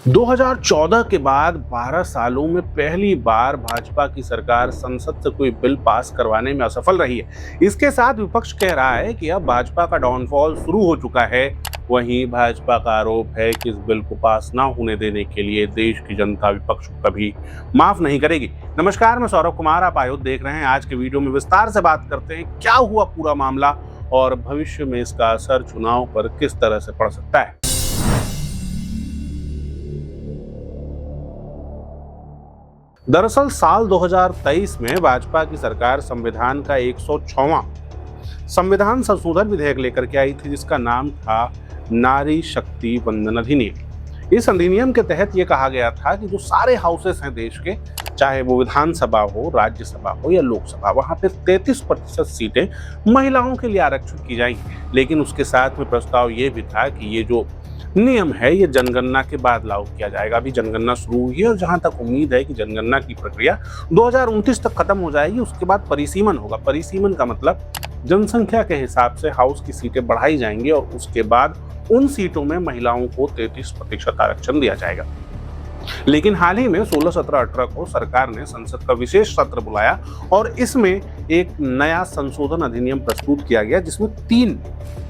2014 के बाद 12 सालों में पहली बार भाजपा की सरकार संसद से कोई बिल पास करवाने में असफल रही है। इसके साथ विपक्ष कह रहा है कि अब भाजपा का डाउनफॉल शुरू हो चुका है। वहीं भाजपा का आरोप है कि इस बिल को पास ना होने देने के लिए देश की जनता विपक्ष को कभी माफ नहीं करेगी। नमस्कार, मैं सौरभ कुमार, आप आयोग देख रहे हैं। आज के वीडियो में विस्तार से बात करते हैं क्या हुआ पूरा मामला और भविष्य में इसका असर चुनाव पर किस तरह से पड़ सकता है। दरअसल साल 2023 में भाजपा की सरकार संविधान का 106वां संविधान संशोधन विधेयक लेकर के आई थी, जिसका नाम था नारी शक्ति वंदन अधिनियम। इस अधिनियम के तहत यह कहा गया था कि जो सारे हाउसेस हैं देश के, चाहे वो विधानसभा हो, राज्यसभा हो या लोकसभा, वहां पे 33% सीटें महिलाओं के लिए आरक्षित की जाएंगी। लेकिन उसके साथ में प्रस्ताव ये भी था कि ये जो नियम है ये जनगणना के बाद लागू किया जाएगा। अभी जनगणना शुरू हुई है और जहां तक उम्मीद है कि जनगणना की प्रक्रिया 2029 तक खत्म हो जाएगी। उसके बाद परिसीमन होगा। परिसीमन का मतलब जनसंख्या के हिसाब से हाउस की सीटें बढ़ाई जाएंगी और उसके बाद उन सीटों में महिलाओं को 33% आरक्षण दिया जाएगा। लेकिन हाल ही में 16, 17, 18 को सरकार ने संसद का विशेष सत्र बुलाया और इसमें एक नया संशोधन अधिनियम प्रस्तुत किया गया, जिसमें 3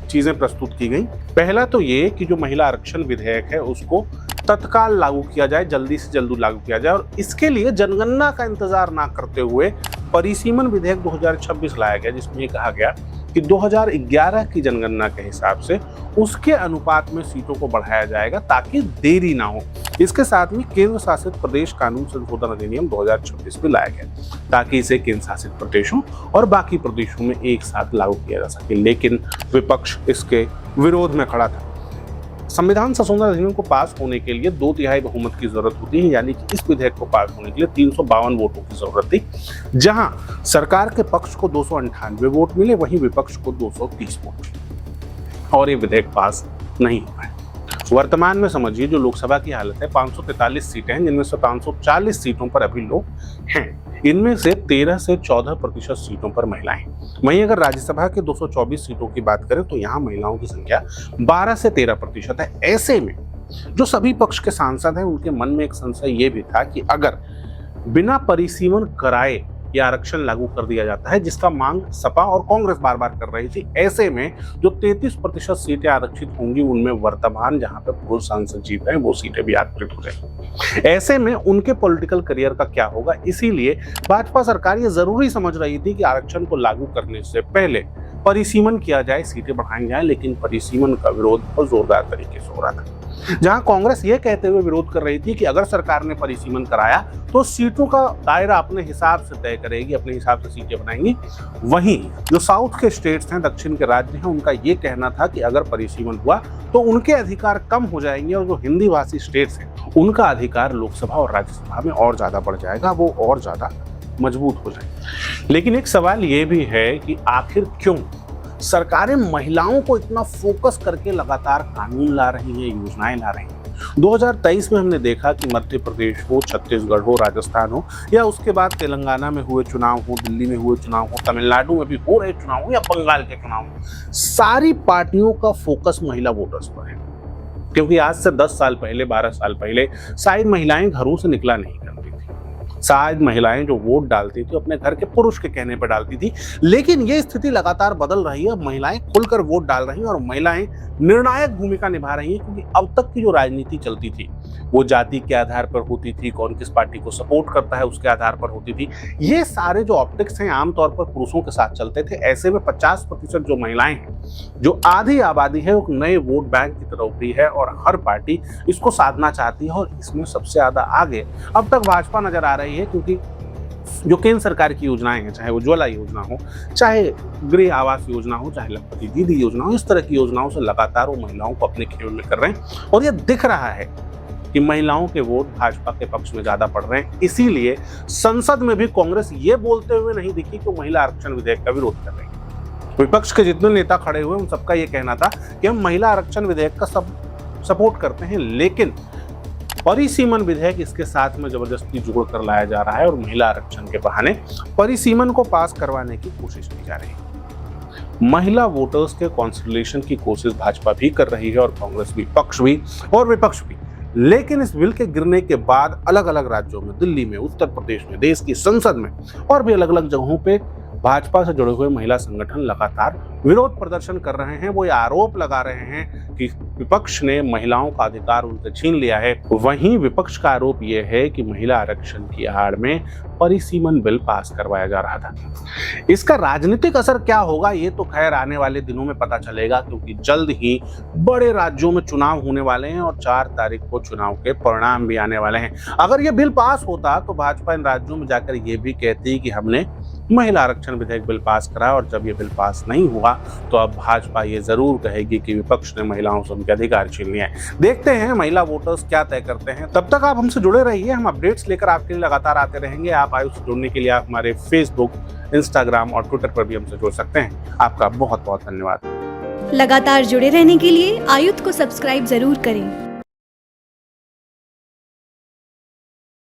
चीजें प्रस्तुत की गई। पहला तो ये कि जो महिला आरक्षण विधेयक है उसको तत्काल लागू किया जाए, जल्दी से जल्दी लागू किया जाए और इसके लिए जनगणना का इंतजार ना करते हुए परिसीमन विधेयक 2026 लाया गया, जिसमें ये कहा गया कि 2011 की जनगणना के हिसाब से उसके अनुपात में सीटों को बढ़ाया जाएगा ताकि देरी ना हो। इसके साथ में केंद्र शासित प्रदेश कानून संशोधन अधिनियम 2026 में लाया गया ताकि इसे केंद्र शासित प्रदेशों और बाकी प्रदेशों में एक साथ लागू किया जा सके। लेकिन विपक्ष इसके विरोध में खड़ा था। संविधान संशोधन अधिनियम को पास होने के लिए 2/3 बहुमत की जरूरत होती है, यानी कि इस विधेयक को पास होने के लिए 352 वोटों की जरूरत थी। जहां सरकार के पक्ष को 298 वोट मिले, वहीं विपक्ष को 230 वोट, और ये विधेयक पास नहीं हुआ है। वर्तमान में समझिए जो लोकसभा की हालत है, 543 सीटें हैं, जिनमें से 540 सीटों पर अभी लोग हैं। इनमें से 13 से 14% सीटों पर महिलाएं। वहीं अगर राज्यसभा के 224 सीटों की बात करें तो यहाँ महिलाओं की संख्या 12 से 13% है। ऐसे में जो सभी पक्ष के सांसद हैं उनके मन में एक संशय ये भी था कि अगर बिना परिसीमन कराए ये आरक्षण लागू कर दिया जाता है, जिसका मांग सपा और कांग्रेस बार बार कर रही थी, ऐसे में जो 33% सीटें आरक्षित होंगी उनमें वर्तमान जहां पे पुरुष सांसद जीत रहे हैं वो सीटें भी आरक्षित हो जाएंगी। ऐसे में उनके पॉलिटिकल करियर का क्या होगा, इसीलिए भाजपा सरकार ये जरूरी समझ रही थी कि आरक्षण को लागू करने से पहले परिसीमन किया जाए, सीटें बढ़ाई जाए। लेकिन परिसीमन का विरोध बहुत जोरदार तरीके से हो रहा था। जहां कांग्रेस ये कहते हुए विरोध कर रही थी कि अगर सरकार ने परिसीमन कराया तो सीटों का दायरा अपने हिसाब से तय करेगी, अपने हिसाब से सीटें बनाएंगी। वहीं जो साउथ के स्टेट्स हैं, दक्षिण के राज्य हैं, उनका ये कहना था कि अगर परिसीमन हुआ तो उनके अधिकार कम हो जाएंगे और जो हिंदी भाषी स्टेट्स हैं उनका अधिकार लोकसभा और राज्यसभा में और ज्यादा बढ़ जाएगा, वो और ज्यादा मजबूत हो जाएंगे। लेकिन एक सवाल ये भी है कि आखिर क्यों सरकारें महिलाओं को इतना फोकस करके लगातार कानून ला रही हैं, योजनाएं ला रही हैं। 2023 में हमने देखा कि मध्य प्रदेश हो, छत्तीसगढ़ हो, राजस्थान हो, या उसके बाद तेलंगाना में हुए चुनाव हो, दिल्ली में हुए चुनाव हो, तमिलनाडु में भी हो रहे चुनाव हो या बंगाल के चुनाव हो, सारी पार्टियों का फोकस महिला वोटर्स पर है। क्योंकि आज से 10 साल पहले, 12 साल पहले शायद महिलाएं घरों से निकला नहीं करती थी। शायद महिलाएं जो वोट डालती थी अपने घर के पुरुष के कहने पर डालती थी। लेकिन ये स्थिति लगातार बदल रही है। महिलाएं खुलकर वोट डाल रही हैं और महिलाएं निर्णायक भूमिका निभा रही हैं, क्योंकि अब तक की जो राजनीति चलती थी वो जाति के आधार पर होती थी, कौन किस पार्टी को सपोर्ट करता है उसके आधार पर होती थी। ये सारे जो ऑप्टिक्स हैं आमतौर पर पुरुषों के साथ चलते थे। ऐसे में 50% जो महिलाएं हैं, जो आधी आबादी है, वो नए वोट बैंक की तरफ उभरी है और हर पार्टी इसको साधना चाहती है। और इसमें सबसे ज्यादा आगे अब तक भाजपा नजर आ रही है, क्योंकि जो केंद्र सरकार की योजनाएं हैं, चाहे उज्ज्वला योजना हो, चाहे गृह आवास योजना हो, चाहे लखपति दीदी योजना हो, इस तरह की योजनाओं से लगातार वो महिलाओं को अपने खेमे में कर रहे हैं। और ये दिख रहा है कि महिलाओं के वोट भाजपा के पक्ष में ज्यादा पड़ रहे हैं। इसीलिए संसद में भी कांग्रेस ये बोलते हुए नहीं दिखी कि महिला आरक्षण विधेयक का विरोध कर रही है। विपक्ष के जितने नेता खड़े हुए उन सबका ये कहना था कि हम महिला आरक्षण विधेयक का सपोर्ट करते हैं, लेकिन परिसीमन विधेयक इसके साथ में जबरदस्ती जोड़कर लाया जा रहा है और महिला आरक्षण के बहाने परिसीमन को पास करवाने की कोशिश की जा रही है। महिला वोटर्स के कॉन्सोलिडेशन की कोशिश भाजपा भी कर रही है और कांग्रेस भी, पक्ष भी और विपक्ष भी। लेकिन इस बिल के गिरने के बाद अलग अलग राज्यों में, दिल्ली में, उत्तर प्रदेश में, देश की संसद में और भी अलग अलग जगहों पे भाजपा से जुड़े हुए महिला संगठन लगातार विरोध प्रदर्शन कर रहे हैं। वो ये आरोप लगा रहे हैं कि विपक्ष ने महिलाओं का अधिकार उनसे छीन लिया है। वहीं विपक्ष का आरोप ये है कि महिला आरक्षण की आड़ में परिसीमन बिल पास करवाया जा रहा था। इसका राजनीतिक असर क्या होगा ये तो खैर आने वाले दिनों में पता चलेगा, क्योंकि जल्द ही बड़े राज्यों में चुनाव होने वाले हैं और 4 तारीख को चुनाव के परिणाम भी आने वाले हैं। अगर ये बिल पास होता तो भाजपा इन राज्यों में जाकर ये भी कहती कि हमने महिला आरक्षण विधेयक बिल पास करा, और जब ये बिल पास नहीं हुआ तो अब भाजपा ये जरूर कहेगी कि विपक्ष ने महिलाओं से उनके अधिकार छीन लिए हैं। देखते हैं महिला वोटर्स क्या तय करते हैं। तब तक आप हमसे जुड़े रहिए, हम अपडेट्स लेकर आपके लिए लगातार आते रहेंगे। आप आयु से जुड़ने के लिए आप हमारे फेसबुक, इंस्टाग्राम और ट्विटर पर भी हमसे जुड़ सकते हैं। आपका बहुत बहुत धन्यवाद। लगातार जुड़े रहने के लिए आयुक्त को सब्सक्राइब जरूर करें।